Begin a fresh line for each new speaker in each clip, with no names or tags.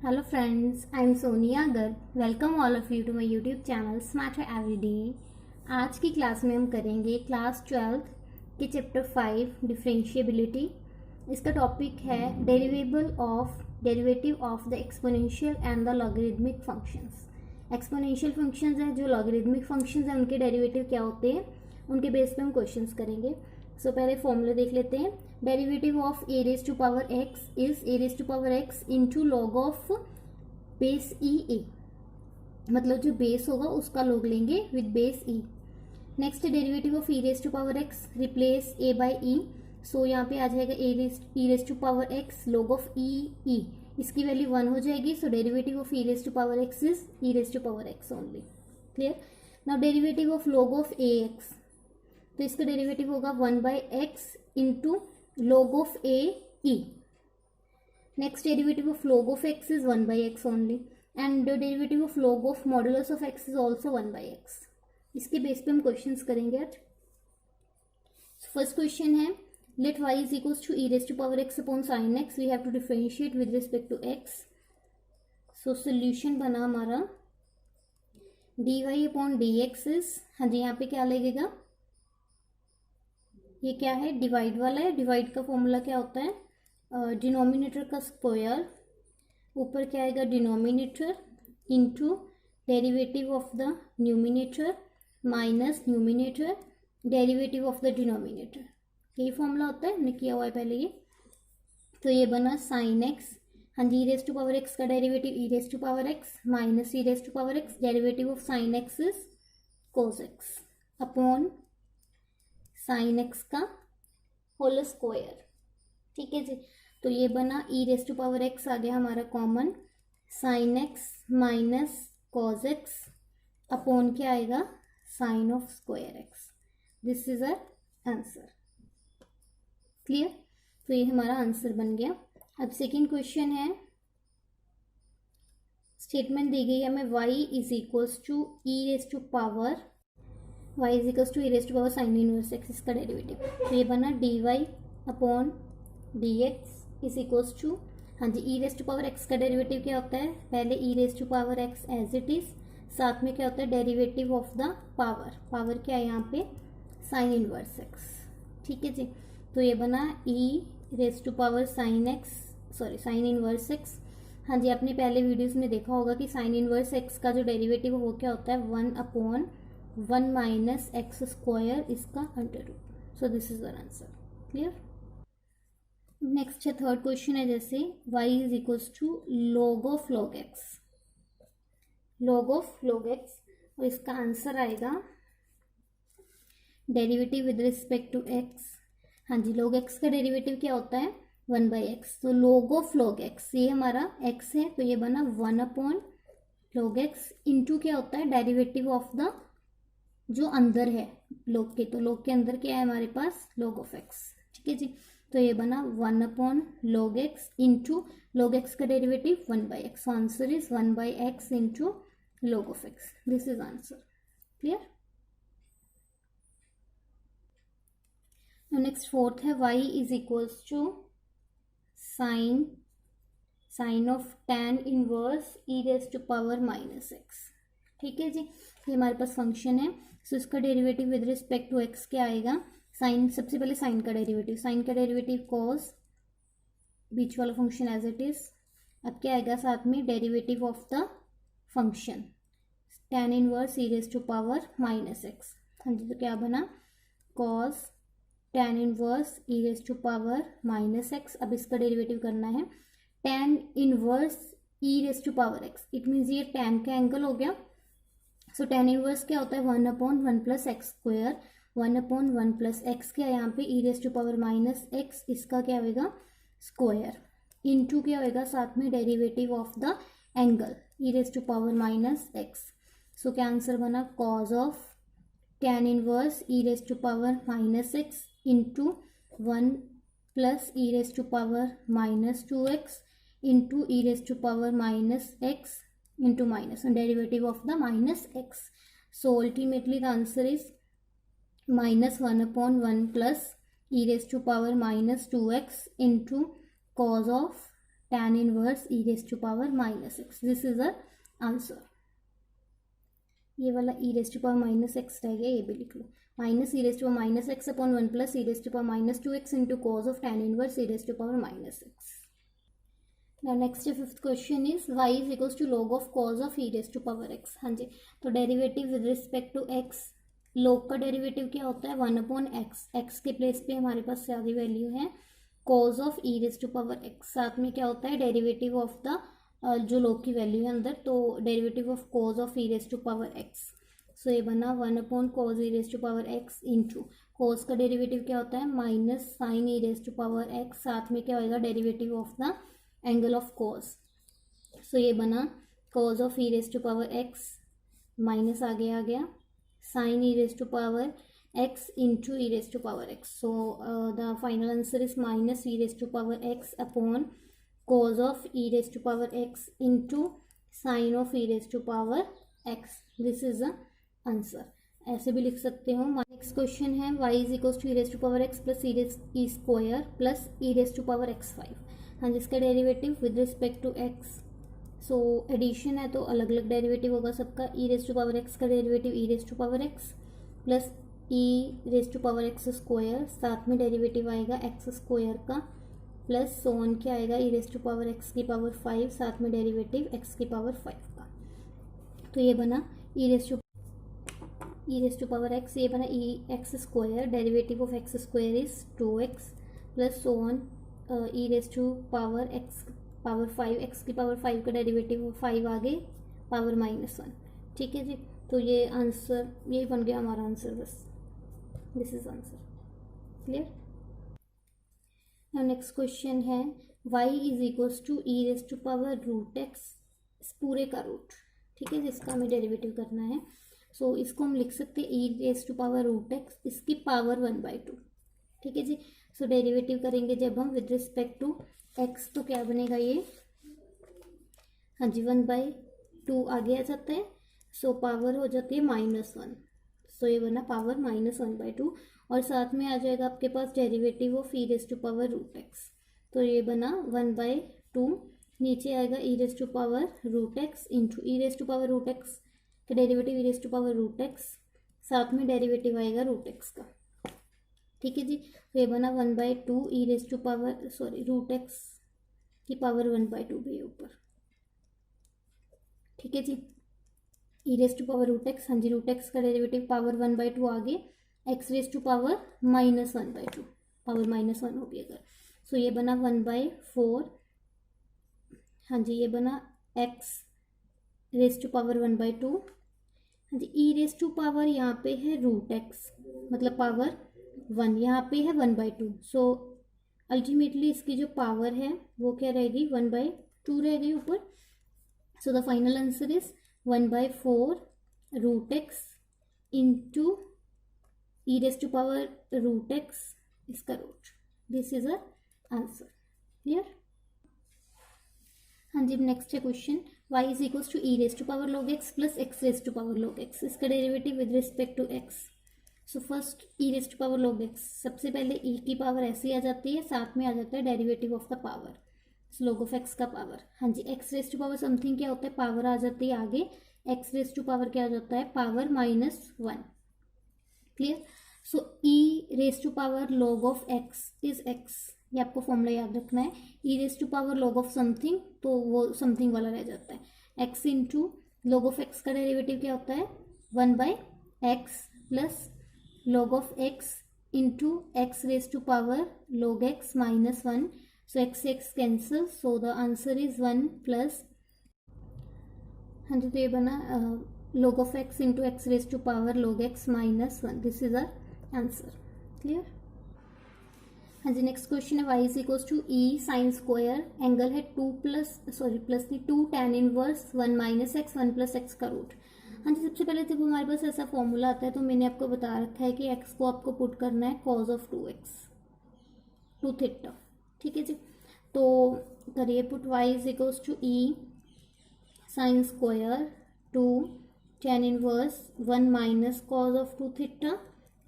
Hello friends, I am Sonia Garg. Welcome all of you to my YouTube channel Smarter Everyday. आज की class में हम करेंगे class 12th के chapter 5 differentiability. इसका टॉपिक है derivative of the exponential and the logarithmic functions. Exponential functions हैं जो लॉगरिदमिक फंक्शंस हैं उनके डेरिवेटिव क्या होते हैं उनके बेस पे हम क्वेश्चंस करेंगे. सो पहले फॉर्मूला देख लेते हैं. Derivative of a raise to power x is a raise to power x into log of base e a. मतलब जो बेस होगा उसका लॉग लेंगे with base e. Next derivative of e raise to power x, replace a by e. So यहाँ पे आ जाएगा e raise to power x log of e. इसकी वैल्यू 1 हो जाएगी. So derivative of e raise to power x is e raise to power x only. Clear. Now derivative of log of a x, तो इसका derivative होगा 1 by x into log of a e. Next derivative of log of x is 1 by x only, and the derivative of log of modulus of x is also 1 by x. इसके base पे हम questions करेंगे आज. First question है let y is equals to e raised to power x upon sin x. We have to differentiate with respect to x. So solution बना हमारा dy upon dx is, हाँ जी यहाँ पे क्या लगेगा, ये क्या है, डिवाइड वाला है. डिवाइड का फॉर्मूला क्या होता है, डिनोमिनेटर का स्क्वायर, ऊपर क्या आएगा denominator into derivative of the numerator minus numerator derivative of the denominator. यही फॉर्मूला होता है, हमने किया हुआ है पहले ये. तो ये बना साइन एक्स, हाँ जी, e raise to power x का derivative e raise to power x minus e raise to power x, derivative of sine x is cos x upon sine x का होल स्क्वायर. ठीक है जी. तो ये बना e raise to power x आ गया हमारा common, sine x minus cos x upon क्या आएगा sine of square x. This is our answer. Clear. तो ये हमारा आंसर बन गया. अब सेकेंड क्वेश्चन है, स्टेटमेंट दी गई है हमें y is equals to e raise to power y is equals to e raise to power sine inverse x, इसका डेरिवेटिव. तो ये बना d y upon d x is equals to, हाँ जी, e raise to power x का derivative क्या होता है, पहले e raise to power x as it is, साथ में क्या होता है derivative of the power. Power क्या है यहाँ पे साइन इनवर्स एक्स. ठीक है जी. तो ये बना e raise to power sine x, sorry sine inverse x. हाँ जी, आपने पहले वीडियोज में देखा होगा कि साइन इनवर्स एक्स का जो डेरिवेटिव वो क्या होता है 1 अपॉन 1 माइनस एक्स स्क्वायर, इसका under root. So this is our answer. Clear. Next है थर्ड क्वेश्चन है जैसे y is equals to log of log x, log of log x, और इसका आंसर आएगा derivative with respect to x. हाँ जी, log x का derivative क्या होता है 1 बाई एक्स. तो log ऑफ log x ये हमारा x है, तो ये बना 1 अपॉन log x इंटू क्या होता है डेरिवेटिव ऑफ द जो अंदर है log के. तो log के अंदर क्या है हमारे पास log ऑफ x. ठीक है जी. तो ये बना 1 upon log x into log x का derivative 1 by x. Answer is 1 by x into log of x. This is answer. Clear. Next fourth है y is equals to sine of tan inverse e raise to power minus x. ठीक है जी. ये हमारे पास function है. So इसका derivative with respect to x क्या आएगा, sine, सबसे पहले साइन का डेरिवेटिव, साइन का डेरिवेटिव कॉस, बीच वाला फंक्शन एज इट इज. अब क्या आएगा साथ में derivative of the function tan inverse e raise to power minus x. हाँ जी. तो क्या बना cos tan inverse e raise to power minus x. अब इसका डेरिवेटिव करना है tan inverse e raise to power x. It means ये tan का एंगल हो गया. सो tan इनवर्स क्या होता है 1 upon 1 plus x square, 1 upon 1 plus x क्या है यहाँ पे e raise to power minus x, इसका क्या होगा स्क्वायर, इनटू क्या होगा साथ में derivative of the angle e raise to power minus x. So क्या आंसर बना cos of tan inverse e raise to power minus x into 1 plus e raise to power minus 2x into e raise to power minus x into minus and derivative of the minus x. So ultimately the answer is minus 1 upon 1 plus e raised to power minus 2x into cos of tan inverse e raise to power minus x. This is a answer. ये वाला e raise to power minus x रह गया, ये भी लिख लो। Minus e raise to power minus x upon 1 plus e raise to power minus 2x into cos of tan inverse e raise to power minus x. Now next fifth question is y is equals to log of cos of e raise to power x। हाँ जी, तो derivative with respect to x, log का derivative क्या होता है 1 upon x. X के place पे हमारे पास सारी वैल्यू है cos of e raise to power x। साथ में क्या होता है डेरिवेटिव ऑफ द जो log की वैल्यू है अंदर, तो derivative of cos of e raise to power x। सो ये बना 1 upon cos e raise to power x into cos का डेरिवेटिव क्या होता है minus sine e raise to power x। साथ में क्या होएगा derivative of the angle of cos। So ये बना cos of e raise to power x minus आगे आ गया sine e raise to power x into e raise to power x। So the final answer is minus e raise to power x upon cos of e raise to power x into sine of e raise to power x। This is the answer. ऐसे भी लिख सकते हो। Next question है y is equals to e raise to power x plus e square plus e raise to power x5। हाँ, जिसका derivative with respect to x। So addition है तो अलग अलग डेरिवेटिव होगा सबका। e raise to power x का derivative e raise to power x plus e raise to power x square, साथ में डेरिवेटिव आएगा x स्क्वायर का प्लस सोन क्या आएगा e raise to power x की पावर 5, साथ में डेरिवेटिव x की पावर 5 का। तो ये बना e raise to power x, ये बना e x square, derivative of x square is 2x plus सोन e raise to power x power 5, x की पावर 5 का डेरिवेटिव 5 आगे पावर -1। ठीक है जी, तो ये आंसर यही बन गया हमारा आंसर। बस this is answer. Clear. Next question है y is equals to e raise to power root x पूरे का रूट। ठीक है, जिसका हमें डेरिवेटिव करना है। सो इसको हम लिख सकते हैं e raise to power root x, इसकी पावर 1/2। ठीक है जी। सो डेरिवेटिव करेंगे जब हम विद रिस्पेक्ट टू x, तो क्या बनेगा ये, हाँ जी 1/2 आगे आ जाता है। सो पावर हो जाती है -1। सो ये बना पावर -1/2 और साथ में आ जाएगा आपके पास derivative of e raise to power root x। तो ये बना 1/2, नीचे आएगा e raise to power root x into e raise to power root x का derivative e raise to power root x, साथ में डेरिवेटिव आएगा रूट x का। ठीक है जी, तो ये बना 1/2 e raise to power root x की पावर 1/2 भी ऊपर। ठीक है जी, e raise to power root x, हाँ जी रूट x का डेरिवेटिव पावर 1/2 आगे x raise to power -1/2, power -1 होगी अगर। सो ये बना 1/4, हाँ जी ये बना x रेज टू पावर 1/2। हाँ जी, e रेज टू पावर यहाँ पे है रूट x मतलब पावर 1, यहाँ पे है 1/2। सो अल्टीमेटली इसकी जो पावर है वो क्या रहेगी 1/2 रहेगी ऊपर। So the final answer is 1/4 root x into e raise to power root x इसका root. This is a answer. Clear. हाँ जी, नेक्स्ट है question y is equals to e raise to power log x plus x raise to power log x, इसका derivative with respect to x। So first e raise to power log x, सबसे पहले e की power ऐसी आ जाती है, साथ में आ जाता है derivative of the power log of x का पावर। हाँ जी, x raise to power something क्या होता है, पावर आ जाती है आगे, x रेज टू पावर क्या आ जाता है power -1। Clear. So e raise to power log of x is x, ये आपको फॉर्मूला याद रखना है। e raise to power log of something, तो वो समथिंग वाला रह जाता है। x into log of x का डेरिवेटिव क्या होता है 1/x plus log of x into x raise to power log x -1। So x cancel, so the answer is 1 plus, हाँ जी तो ये बना log of x into x raise to power log x -1। This is our answer. Clear. हाँ जी, next question है y is equals to e sine square, angle है 2 tan inverse 1 - x 1 + x का रूट। हाँ जी, सबसे पहले जब हमारे पास ऐसा फॉर्मूला आता है तो मैंने आपको बता रखा है कि x को आपको पुट करना है cos ऑफ 2x 2 थीटा। ठीक है जी, तो करिए put y is equals to e sine square 2 tan inverse 1 - cos of 2 theta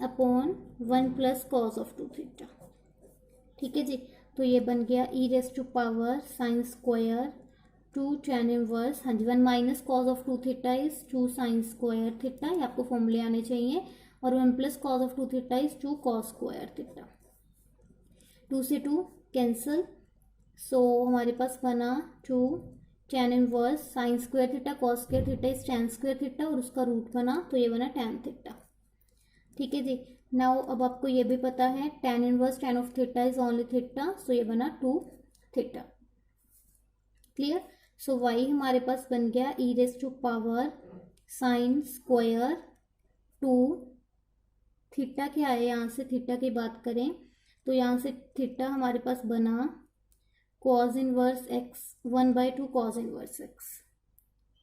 upon 1 + cos of 2 theta. ठीक है जी, तो ये बन गया e raise to power sine square two tan inverse, हाँ जी, 1 minus cos of 2 theta is 2 sine square theta, ये आपको फॉर्मूले आने चाहिए, और 1 plus cos of 2 theta is 2 cos square theta. 2 से 2 कैंसल, सो हमारे पास बना 2 tan inverse sine square theta cos square theta is ten square theta, और उसका रूट बना तो ये बना टेन थीटा। ठीक है जी। नाउ अब आपको ये भी पता है tan inverse tan of theta is only theta, so ये बना 2 थीटा। क्लियर। सो वाई हमारे पास बन गया e raise to power sine square 2 theta. क्या है यहाँ से थीटा की बात करें तो यहाँ से थीटा हमारे पास बना cause inverse x 1/2 cause inverse x.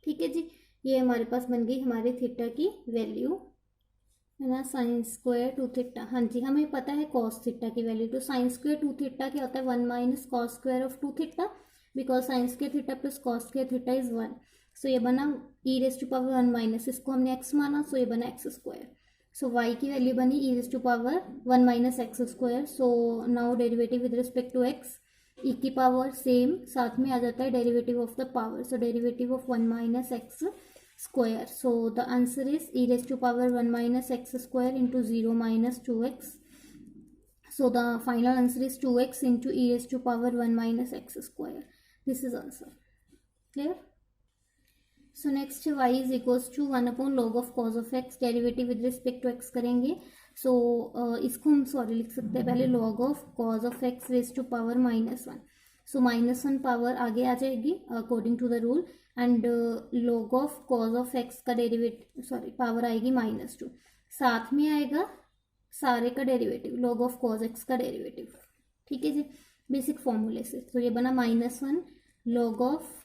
ठीक है जी, ये हमारे पास बन गई हमारे थीटा की वैल्यू, है ना, साइन स्क्वायर 2 थीटा। हाँ जी, हमें पता है कॉस थीटा की वैल्यू, तो साइन स्क्वायर 2 थीटा क्या होता है 1 minus cos square of 2 theta, because sine square theta plus cos square theta is 1। So ये बना e raise to power 1 minus, इसको हमने एक्स माना, सो ये बना एक्स स्क्वायर। सो वाई की वैल्यू बनी e raise to power 1 minus x square. So now derivative with respect to x, ई की पावर सेम, साथ में आ जाता है derivative of the power, so derivative of 1 minus x square. So the answer is e raised to power 1 minus x square into 0 minus 2x. So the final answer is 2x into e raised to power 1 minus x square. This is answer. Clear? So next y is equals to 1 upon log of cos of x, derivative with respect to x करेंगे. So इसको हम sorry लिख सकते हैं पहले log of cos of x raised to power -1. So -1 power आगे आ जाएगी according to the rule, and log of cos of x का डेरिवेटिव सॉरी पावर आएगी -2, साथ में आएगा सारे का derivative log of cos x का डेरिवेटिव। ठीक है जी, बेसिक फॉर्मूले से। तो ये बना -1 log of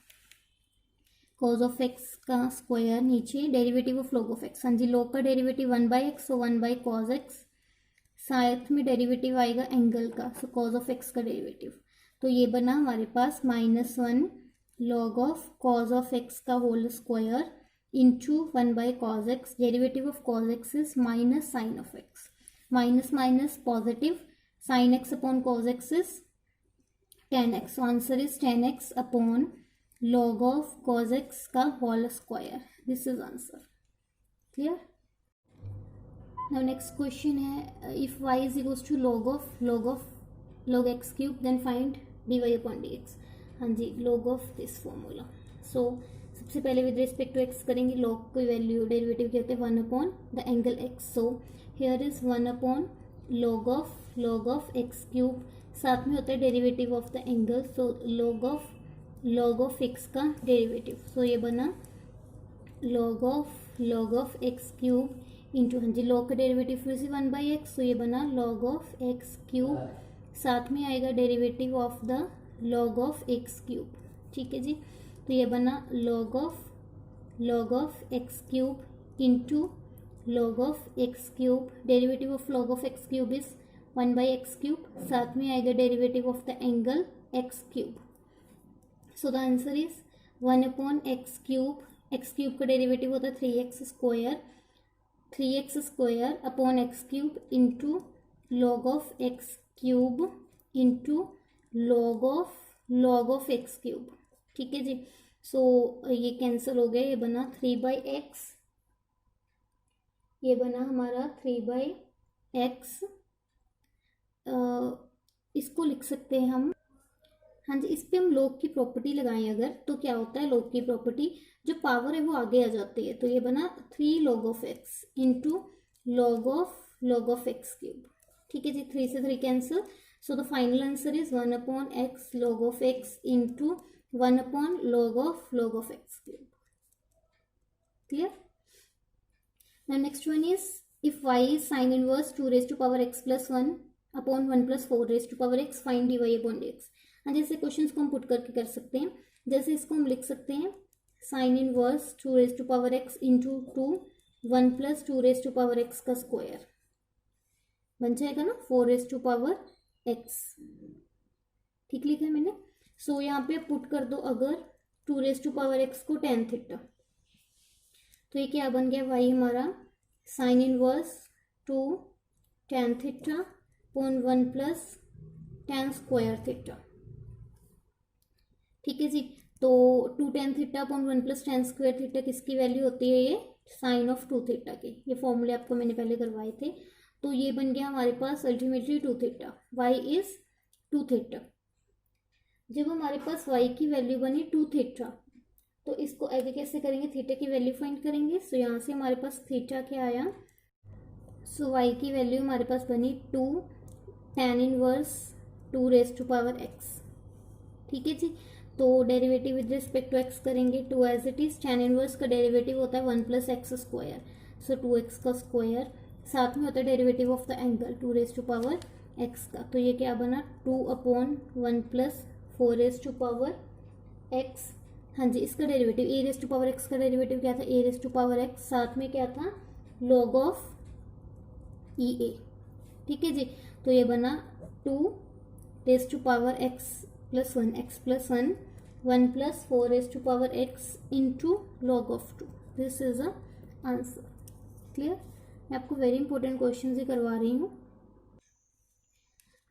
cos of x का स्क्वायर, नीचे derivative of log of x, हाँ जी, log का डेरिवेटिव 1/x, सो 1/cos x, साथ में डेरिवेटिव आएगा एंगल का, सो कॉज ऑफ एक्स का डेरिवेटिव। तो ये बना हमारे पास -1 log of cos of x का whole square into 1/cos x, derivative of cos x is minus sine of x, minus minus positive, sine x upon cos x is 10x, so answer is 10x upon log of cos x का whole square. This is answer. Clear. Now next question है, if y is equals to log x cube then find dy upon dx। हाँ जी, log of this formula. So सबसे पहले with respect to x करेंगे, log की value derivative क्या होते हैं 1 upon the angle x, so here is 1 upon log of x cube, साथ में होता है derivative of the angle, so log of x का डेरिवेटिव, सो ये बना log of x cube into, हाँ जी, log का डेरिवेटिव फिर से 1/x, सो ये बना log ऑफ x क्यूब, साथ में आएगा derivative of the log of x cube. ठीक है जी, तो ये बना log of x cube into log of x cube, derivative of log of x cube is 1/x cube, साथ में आएगा derivative of the angle x cube. So the answer is 1 upon x cube, x cube का derivative होता है 3x square upon x cube into log of x cube into log of x cube. ठीक है जी, सो ये cancel हो गया, ये बना 3/x, ये बना हमारा 3/x, इसको लिख सकते हैं हम, हाँ जी, इस पे हम log की प्रॉपर्टी लगाएं अगर, तो क्या होता है log की प्रॉपर्टी, जो पावर है वो आगे आ जाती है, तो ये बना 3 log of x into log of x cube. ठीक है जी, 3 से 3 cancel, so the final answer is 1 upon x log of x into 1 upon log of x cube. Clear. Now next one is if y is sine inverse 2 raised to power x plus 1 upon 1 plus 4 raised to power x, find dy upon dx। हाँ, जैसे questions को हम put करके कर सकते हैं, जैसे इसको हम लिख सकते हैं sine inverse 2 raised to power x into 1 plus 2 raised to power x का स्क्वायर बन जाएगा ना 4 raised to power x। ठीक लिखा है मैंने। सो यहाँ पे पुट कर दो अगर 2 raised to power x को tan थीटा, तो ये क्या बन गया y हमारा sine inverse 2 tan theta upon 1 plus tan square theta. ठीक है जी, तो 2 tan theta upon 1 plus tan square theta किसकी वैल्यू होती है? ये साइन ऑफ 2 थीटा के। ये फॉर्मूले आपको मैंने पहले करवाए थे। तो ये बन गया हमारे पास ultimately 2 theta, y is 2 theta. जब हमारे पास y की वैल्यू बनी 2 थीटा, तो इसको आगे कैसे करेंगे? थीटा की वैल्यू फाइंड करेंगे। सो यहाँ से हमारे पास थीटा क्या आया? सो y की वैल्यू हमारे पास बनी 2 tan inverse 2 raise to power x। ठीक है जी, तो derivative with respect to x करेंगे। 2 as it is, tan inverse का डेरिवेटिव होता है 1 प्लस एक्स स्क्वायर, सो 2x का स्क्वायर, साथ में होता है derivative of the angle 2 raise to power x का। तो ये क्या बना? 2 upon 1 plus 4 raise to power x। हाँ जी, इसका derivative a raise to power x का डेरिवेटिव क्या था? a raise to power x, साथ में क्या था? log of e a. ठीक है जी, तो ये बना 2 raise to power x plus 1 x plus 1 1 plus 4 raise to power x into log of 2। This is a answer. Clear? मैं आपको वेरी इंपॉर्टेंट क्वेश्चन ही करवा रही हूँ।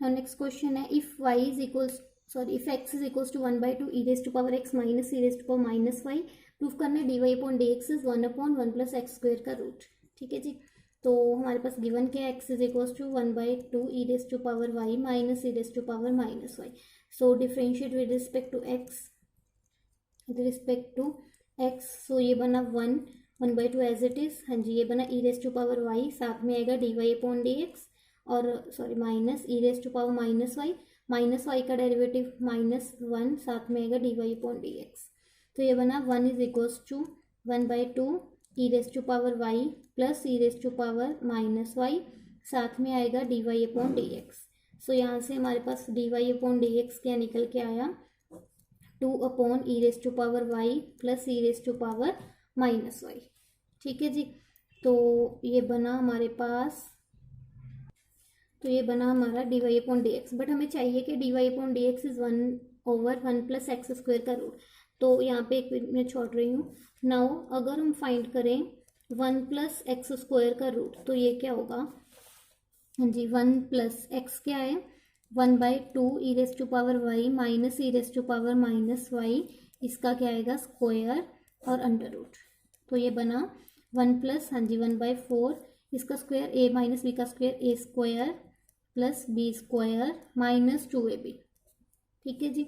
नेक्स्ट क्वेश्चन है, if y is equals if x is equals to 1/2 e raise to power x minus e raise to power minus y, proof करना है dy upon dx is 1 upon 1 plus x square का root. ठीक है जी, तो हमारे पास given क्या है? x is equals to 1/2 e raise to power y minus e raise to power minus y। So differentiate with respect to x, with respect to x। सो ये बना 1/2 एज इट इज। हाँ जी, ये बना e raise to power y, साथ में आएगा dy upon dx, और minus e raise to power minus y का डेरिवेटिव -1, साथ में आएगा dy अपॉन dx। तो ये बना 1 is equals to 1/2 e raise to power y plus e raise to power minus y, साथ में आएगा dy अपॉन dx। सो यहाँ से हमारे पास dy अपॉन dx क्या निकल के आया? 2 upon e raise to power y plus e raise to power minus y। ठीक है जी, तो ये बना हमारे पास, तो ये बना हमारा dy अपॉन dx। बट हमें चाहिए कि dy upon dx is 1/1 plus x square का रूट। तो यहाँ पे एक मैं छोड़ रही हूँ। नाउ अगर हम फाइंड करें 1 प्लस एक्स स्क्वायर का रूट, तो ये क्या होगा? हाँ जी, 1 प्लस एक्स क्या है? 1/2 e raise to power y minus e raise to power minus y, इसका क्या आएगा? स्क्वायर और अंडर रूट। तो ये बना 1 प्लस, हाँ जी, 1/4, इसका स्क्वायर a माइनस बी का square a square plus B square minus 2ab। ठीक है जी,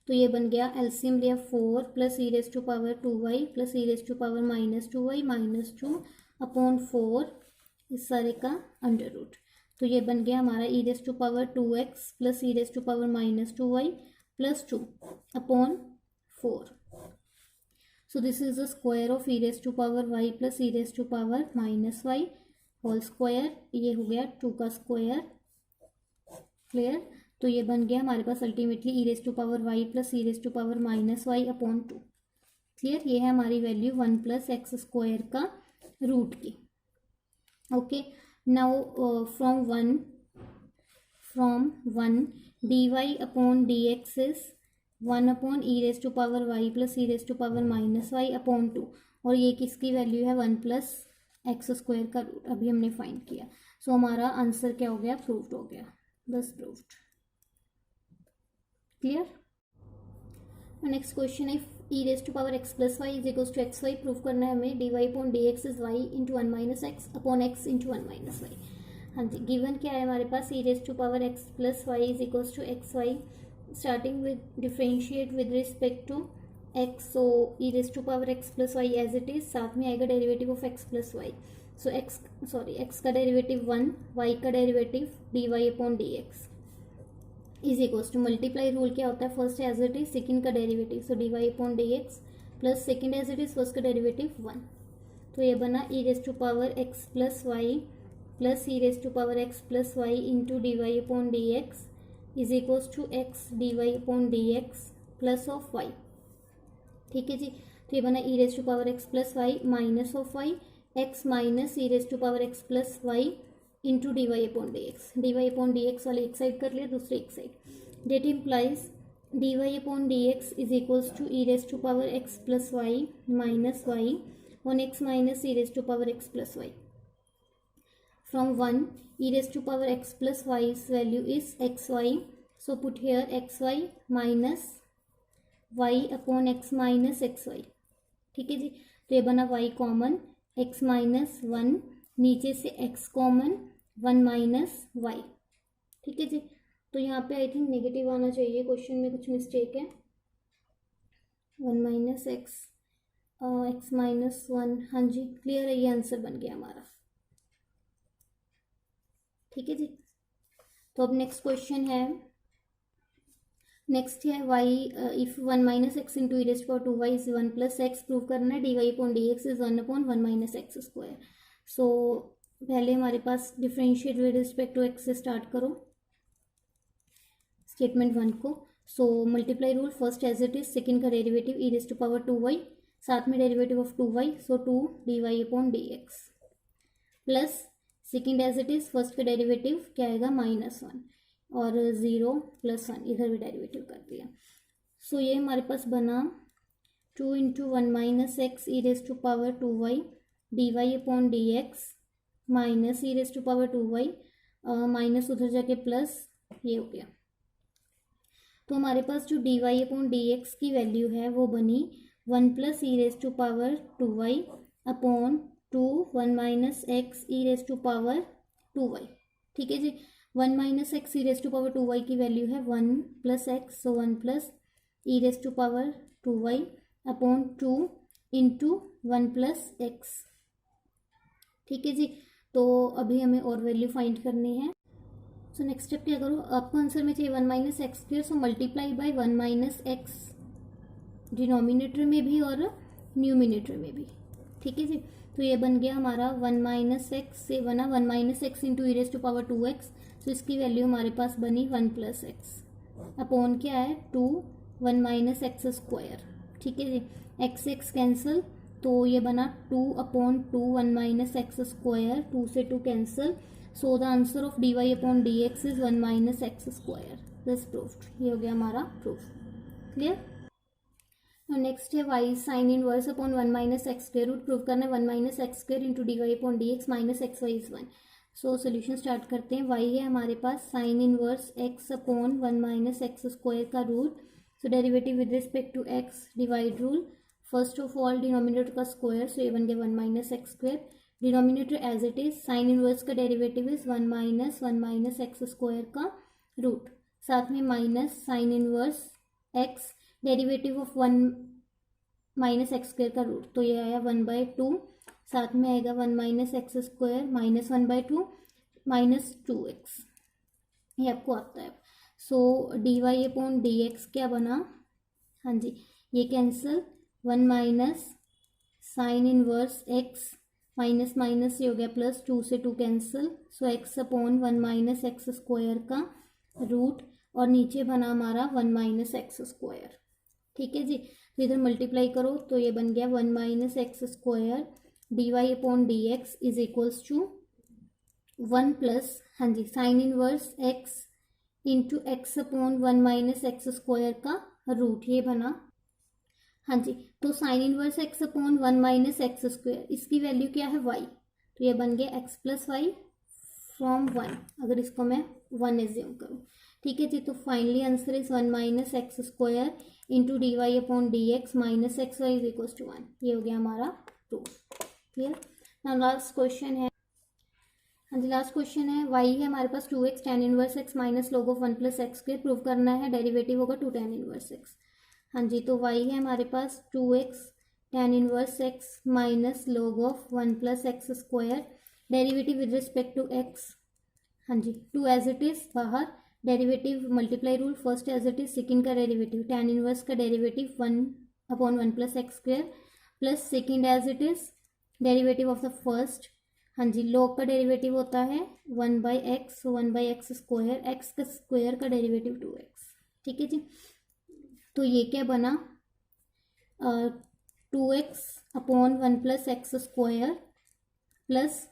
तो ये बन गया, एलसीएम लिया 4 plus e raise to power 2y plus e raise to power minus 2y minus 2 upon 4, इस सारे का अंडर रूट। तो ये बन गया हमारा e raise to power 2x plus e raise to power minus 2y plus 2 upon 4। So this is the square of e raise to power y plus e raise to power minus y whole square. ये हो गया 2 का square. Clear? तो ये बन गया हमारे पास ultimately e raise to power y plus e raise to power minus y upon 2। Clear? ये है हमारी वैल्यू 1 प्लस एक्स स्क्वायर का रूट की। Okay, now from 1 dy upon dx is 1 upon e raise to power y plus e raise to power minus y upon 2, और ये किसकी value है? 1 plus x square का रूट अभी हमने find किया। सो हमारा आंसर क्या हो गया? प्रूव्ड हो गया, बस प्रूव्ड। क्लियर? नेक्स्ट क्वेश्चन है, e raise to power x plus y is equals to x y, prove करना है हमें dy upon dx is y into 1 minus x upon x into 1 minus y. हाँ जी, given क्या है हमारे पास? E raise to power x plus y is equals to x y, starting with differentiate with respect to x. So e raise to power x plus y as it is, साथ में आएगा derivative of x plus y. So x का derivative 1, y का derivative dy upon dx is equals to, multiply rule क्या होता है? First as it is, second का derivative, so dy upon dx plus second as it is, first का derivative 1। तो ये बना e raise to power x plus y plus e raise to power x plus y into dy upon dx is equals to x dy upon dx plus of y. ठीक है जी, तो ये बना e raise to power x plus y minus of y, x minus e raise to power x plus y into dy upon dx वाले एक side कर लिया, दूसरे एक side. That implies dy upon dx is equals to e raise to power x plus y minus y on x minus e raise to power x plus y. from 1 e raised to power x plus y's value is xy. So put here xy minus y upon x minus xy. ठीक है जी, तो ये बना y common, x minus 1, नीचे से x common 1 minus y. ठीक है जी, तो यहाँ पे आई थिंक नेगेटिव आना चाहिए, क्वेश्चन में कुछ मिस्टेक है. 1 माइनस एक्स माइनस 1. हाँ जी क्लियर है, ये आंसर बन गया हमारा. ठीक है जी, तो अब नेक्स्ट क्वेश्चन है. नेक्स्ट है y if 1 minus x into e raised to power 2y is 1 plus x. Prove करना है dy upon dx is 1 upon 1 minus x square. So पहले हमारे पास differentiate with respect to x से start करो statement 1 को. So multiply rule first as it is, second का derivative e raised to power 2y, साथ में derivative of 2y, so 2 dy upon dx plus second as it is, first का derivative क्या आएगा -1 और 0 + 1 इधर भी डेरिवेटिव कर दिया. सो ये हमारे पास बना 2 into 1 minus x e raised to power 2y dy upon dx minus e raised to power 2y minus उधर जाके प्लस ये हो गया. तो हमारे पास जो dy अपॉन dx की वैल्यू है वो बनी 1 plus e raised to power 2y upon 2 1 minus x e raised to power 2y. ठीक है जी, 1 minus x e raised to power 2y की वैल्यू है 1 plus x, so 1 plus e raised to power 2y upon 2 into 1 plus x. ठीक है जी, तो अभी हमें और वैल्यू फाइंड करनी है. सो नेक्स्ट स्टेप क्या करो, आपको आंसर में चाहिए 1 minus x square, so multiply by 1 minus x denominator में भी और न्यूमिनेटर में भी. ठीक है जी, तो ये बन गया हमारा 1 माइनस एक्स से बना 1 minus x into e raised to power 2x. तो इसकी वैल्यू हमारे पास बनी 1 प्लस एक्स अपॉन क्या है 2 1 माइनस एक्स स्क्वायर. ठीक है जी, एक्स एक्स कैंसिल, तो ये बना 2 अपॉन 2 1 माइनस एक्स स्क्वायर, 2 से 2 cancel. So the answer of dy upon dx is 1 minus x square. This proofed, ये हो गया हमारा प्रूफ. क्लियर. नेक्स्ट है y sine inverse upon 1 minus x square root. Prove करना है 1 minus x square into dy upon dx minus x y is 1. So solution start करते हैं. y है हमारे पास sine inverse x upon 1 minus x square का root. So derivative with respect to x, divide rule. First of all denominator का square, so ये बन गया 1 minus x square. Denominator as it is, sine inverse का derivative is 1 minus x square का root, साथ में minus sine inverse x derivative of 1 minus x square का root, तो ये आया 1/2, साथ में आएगा 1 minus x square minus 1/2 minus 2x, ये आपको आता है. सो dy अपॉन dx क्या बना, हाँ जी ये cancel, 1 minus sine inverse x minus minus ये हो गया प्लस, 2 से 2 कैंसिल. सो x upon 1 minus x square का रूट और नीचे बना हमारा 1 माइनस एक्स स्क्वायर. ठीक है जी, तो इधर मल्टीप्लाई करो तो ये बन गया 1 minus x square dy upon dx is equals to 1 plus, हाँ जी sine inverse x into x upon 1 minus x square का रूट, ये बना. हाँ जी, तो sine inverse x upon 1 minus x square, इसकी वैल्यू क्या है y, तो ये बन गया x प्लस वाई फ्रॉम 1, अगर इसको मैं 1 एज्यूम करूँ. ठीक है जी, तो finally answer is 1 minus x square into d y upon d x minus x y is equal to 1. ये हो गया हमारा proof. Clear. Now last question है, हाँ जी लास्ट क्वेश्चन है. y है हमारे पास 2x tan inverse x minus log of 1 plus x square. Prove करना है डेरिवेटिव होगा 2 tan इनवर्स x. हाँ जी, तो y है हमारे पास 2x tan inverse x minus log of 1 plus x square. Derivative with respect to x, हाँ जी 2 एज इट इज बाहर, derivative multiply rule first as it is, second का डेरिवेटिव tan इनवर्स का derivative 1 upon 1 plus x square plus second as it is derivative of the first. हाँ जी, log का derivative होता है 1/x, 1/x स्क्वायर, x का square का derivative 2x. ठीक है जी, तो ये क्या बना 2x upon 1 plus x square plus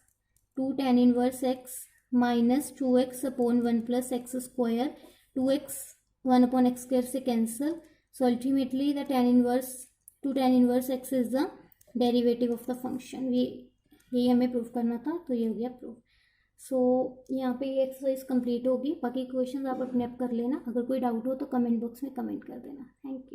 2 tan inverse x minus 2x upon 1 plus x square. 2x 1 upon x square से cancel, so ultimately the tan inverse 2 tan inverse x is the derivative of the function. यही हमें proof करना था, तो ये हो गया proof. सो यहाँ पे ये एक्सरसाइज कंप्लीट होगी, बाकी क्वेश्चन आप अपने आप कर लेना, अगर कोई डाउट हो तो कमेंट बॉक्स में कमेंट कर देना। Thank you.